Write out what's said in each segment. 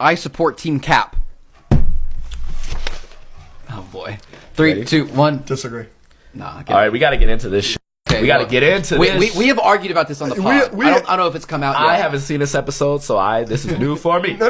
I support Team Cap. Oh boy. 3, 2, 1. Disagree. Nah. All right, we got to get into this shit. Okay, We got to get into this. We have argued about this on the pod. I don't know if it's come out yet. I haven't seen this episode, so this is new for me. No.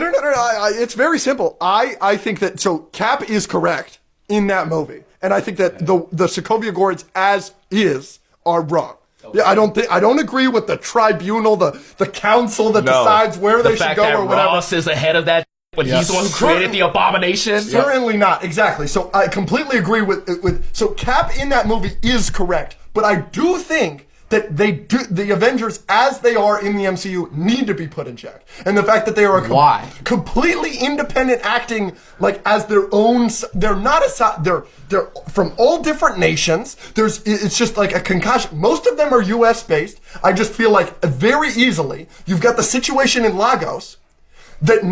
It's very simple. I think that, so Cap is correct in that movie. And I think that the Sokovia Accords as is are wrong. Okay. Yeah, I don't agree with the tribunal, the council that decides where they should go or whatever. Ross is ahead of that when he's the one who created the abomination. Certainly not. Exactly. So I completely agree with so Cap in that movie is correct. But I do think that the Avengers as they are in the MCU need to be put in check. And the fact that they are completely independent acting like as their own, they're not they're from all different nations. It's just like a concoction. Most of them are US based. I just feel like very easily you've got the situation in Lagos that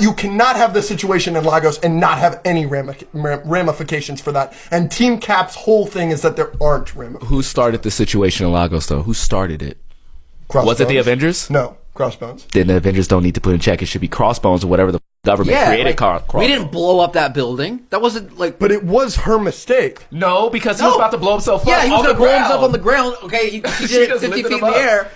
you cannot have the situation in Lagos and not have any ramifications for that. And Team Cap's whole thing is that there aren't ramifications. Who started the situation in Lagos, though? Who started it? Crossbones. Was it the Avengers? No, Crossbones. Then the Avengers don't need to put in check. It should be Crossbones or whatever the government created. We didn't blow up that building. That wasn't like. But it was her mistake. No, because he was about to blow himself up. Yeah, he was going to blow ground. himself on the ground. Okay, he did it 50 feet in the air.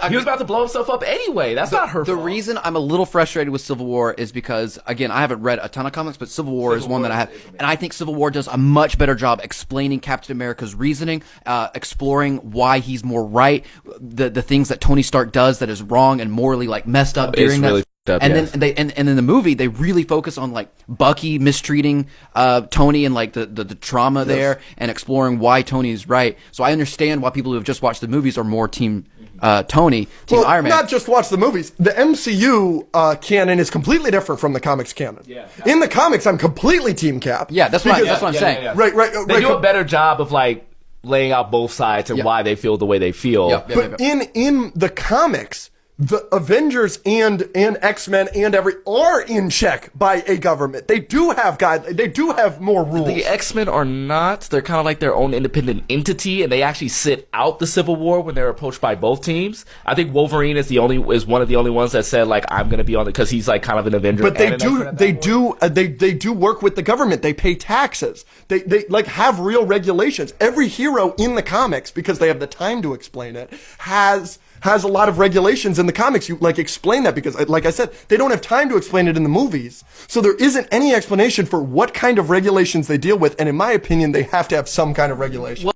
He was about to blow himself up anyway. That's not her fault. The reason I'm a little frustrated with Civil War is because, again, I haven't read a ton of comics, but Civil War is one that I have. And I think Civil War does a much better job explaining Captain America's reasoning, exploring why he's more right, the things that Tony Stark does that is wrong and morally like messed up during that. Really up, and then and in the movie they really focus on like Bucky mistreating Tony and like the trauma there and exploring why Tony is right. So I understand why people who have just watched the movies are more team Tony, Team Iron Man. Not just watch the movies. The MCU canon is completely different from the comics canon. Yeah. In the comics, I'm completely Team Cap. Yeah, that's what I'm saying. Yeah. Right. They do a better job of like laying out both sides and why they feel the way they feel. But in the comics, the Avengers and X-Men and are in check by a government. They do have they do have more rules. The X-Men are not. They're kind of like their own independent entity, and they actually sit out the Civil War when they're approached by both teams. I think Wolverine is one of the only ones that said like I'm going to be on it because he's like kind of an Avenger. But they do work with the government. They pay taxes. They like have real regulations. Every hero in the comics, because they have the time to explain it, has a lot of regulations in the comics. You like explain that because, like I said, they don't have time to explain it in the movies. So there isn't any explanation for what kind of regulations they deal with. And in my opinion, they have to have some kind of regulation.